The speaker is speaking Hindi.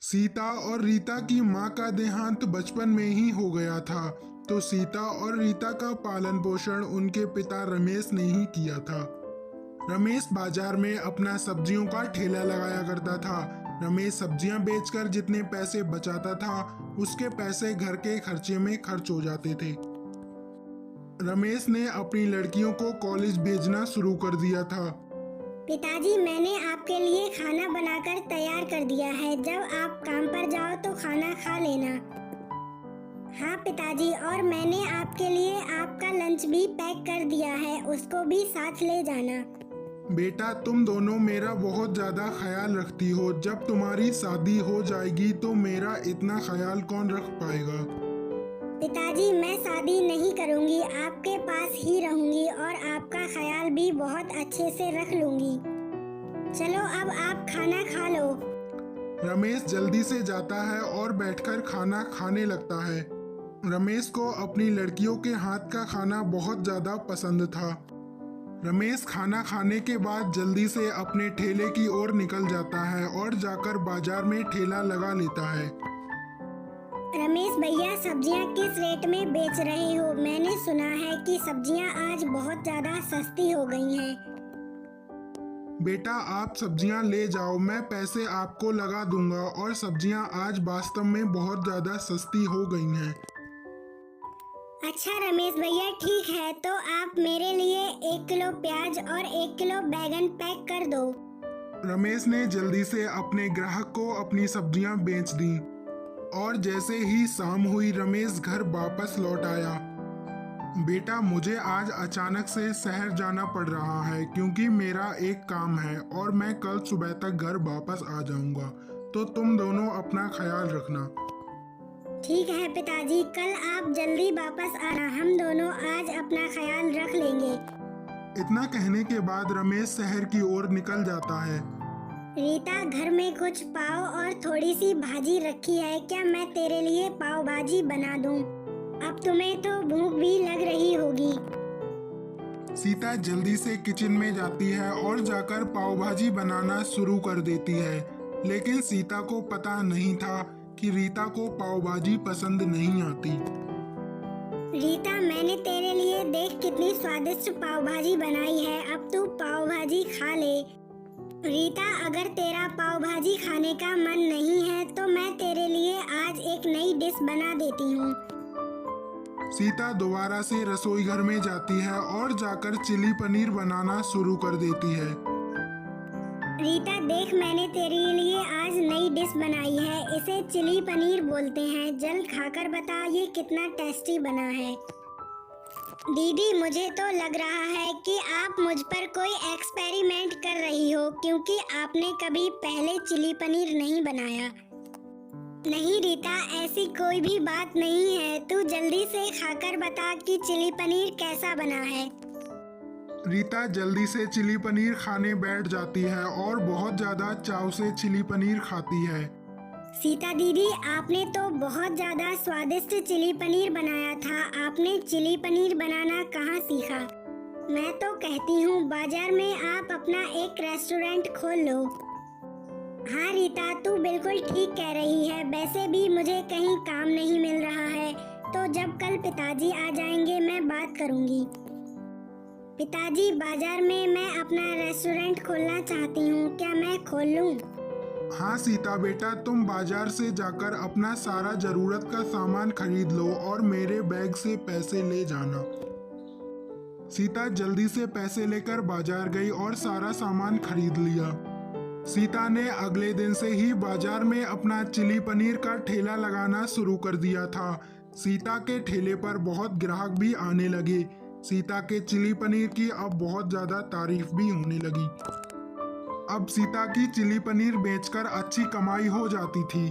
सीता और रीता की मां का देहांत बचपन में ही हो गया था, तो सीता और रीता का पालन पोषण उनके पिता रमेश ने ही किया था। रमेश बाजार में अपना सब्जियों का ठेला लगाया करता था। रमेश सब्जियां बेचकर जितने पैसे बचाता था, उसके पैसे घर के खर्चे में खर्च हो जाते थे। रमेश ने अपनी लड़कियों को कॉलेज भेजना शुरू कर दिया था। पिताजी, मैंने आपके लिए खाना बनाकर तैयार कर दिया है। जब आप काम पर जाओ तो खाना खा लेना। हाँ पिताजी, और मैंने आपके लिए आपका लंच भी पैक कर दिया है, उसको भी साथ ले जाना। बेटा, तुम दोनों मेरा बहुत ज्यादा ख्याल रखती हो। जब तुम्हारी शादी हो जाएगी तो मेरा इतना ख्याल कौन रख पाएगा? पिताजी, मैं शादी नहीं करूंगी, आपके पास ही रहूंगी और आपका ख्याल भी बहुत अच्छे से रख लूंगी। चलो अब आप खाना खा लो। रमेश जल्दी से जाता है और बैठकर खाना खाने लगता है। रमेश को अपनी लड़कियों के हाथ का खाना बहुत ज्यादा पसंद था। रमेश खाना खाने के बाद जल्दी से अपने ठेले की ओर निकल जाता है और जाकर बाजार में ठेला लगा लेता है। रमेश भैया, सब्जियां किस रेट में बेच रहे हो? मैंने सुना है कि सब्जियां आज बहुत ज्यादा सस्ती हो गई हैं। बेटा, आप सब्जियां ले जाओ, मैं पैसे आपको लगा दूंगा और सब्जियां आज वास्तव में बहुत ज्यादा सस्ती हो गई हैं। अच्छा रमेश भैया, ठीक है, तो आप मेरे लिए 1 किलो प्याज और 1 किलो बैगन पैक कर दो। रमेश ने जल्दी से अपने ग्राहक को अपनी सब्जियां बेच दी और जैसे ही शाम हुई रमेश घर वापस लौट आया। बेटा, मुझे आज अचानक से शहर जाना पड़ रहा है क्योंकि मेरा एक काम है और मैं कल सुबह तक घर वापस आ जाऊंगा, तो तुम दोनों अपना ख्याल रखना। ठीक है पिताजी, कल आप जल्दी वापस आना, हम दोनों आज अपना ख्याल रख लेंगे। इतना कहने के बाद रमेश शहर की ओर निकल जाता है। रीता, घर में कुछ पाव और थोड़ी सी भाजी रखी है, क्या मैं तेरे लिए पाव भाजी बना दूं? अब तुम्हें तो भूख भी लग रही होगी। सीता जल्दी से किचन में जाती है और जाकर पाव भाजी बनाना शुरू कर देती है, लेकिन सीता को पता नहीं था कि रीता को पाव भाजी पसंद नहीं आती। रीता, मैंने तेरे लिए देख कितनी स्वादिष्ट पाव भाजी बनाई है, अब तू पाव भाजी खा ले। रीता, अगर तेरा पाव भाजी खाने का मन नहीं है तो मैं तेरे लिए आज एक नई डिश बना देती हूँ। सीता दोबारा से रसोई घर में जाती है और जाकर चिली पनीर बनाना शुरू कर देती है। रीता देख, मैंने तेरे लिए आज नई डिश बनाई है, इसे चिली पनीर बोलते हैं। जल्द खाकर बता ये कितना टेस्टी बना है। दीदी, मुझे तो लग रहा है कि आप मुझ पर कोई एक्सपेरिमेंट कर रही हो, क्योंकि आपने कभी पहले चिली पनीर नहीं बनाया। नहीं रीता, ऐसी कोई भी बात नहीं है, तू जल्दी से खाकर बता कि चिली पनीर कैसा बना है। रीता जल्दी से चिली पनीर खाने बैठ जाती है और बहुत ज्यादा चाव से चिली पनीर खाती है। सीता दीदी, आपने तो बहुत ज्यादा स्वादिष्ट चिली पनीर बनाया था, आपने चिली पनीर बनाना कहाँ सीखा? मैं तो कहती हूँ बाजार में आप अपना एक रेस्टोरेंट खोल लो। हाँ रीता, तू बिल्कुल ठीक कह रही है, वैसे भी मुझे कहीं काम नहीं मिल रहा है, तो जब कल पिताजी आ जाएंगे मैं बात करूँगी। पिताजी, बाजार में मैं अपना रेस्टोरेंट खोलना चाहती हूँ, क्या मैं खोल लूँ? हाँ सीता बेटा, तुम बाजार से जाकर अपना सारा जरूरत का सामान खरीद लो और मेरे बैग से पैसे ले जाना। सीता जल्दी से पैसे लेकर बाजार गई और सारा सामान खरीद लिया। सीता ने अगले दिन से ही बाजार में अपना चिली पनीर का ठेला लगाना शुरू कर दिया था। सीता के ठेले पर बहुत ग्राहक भी आने लगे। सीता के चिली पनीर की अब बहुत ज्यादा तारीफ भी होने लगी। अब सीता की चिली पनीर बेचकर अच्छी कमाई हो जाती थी।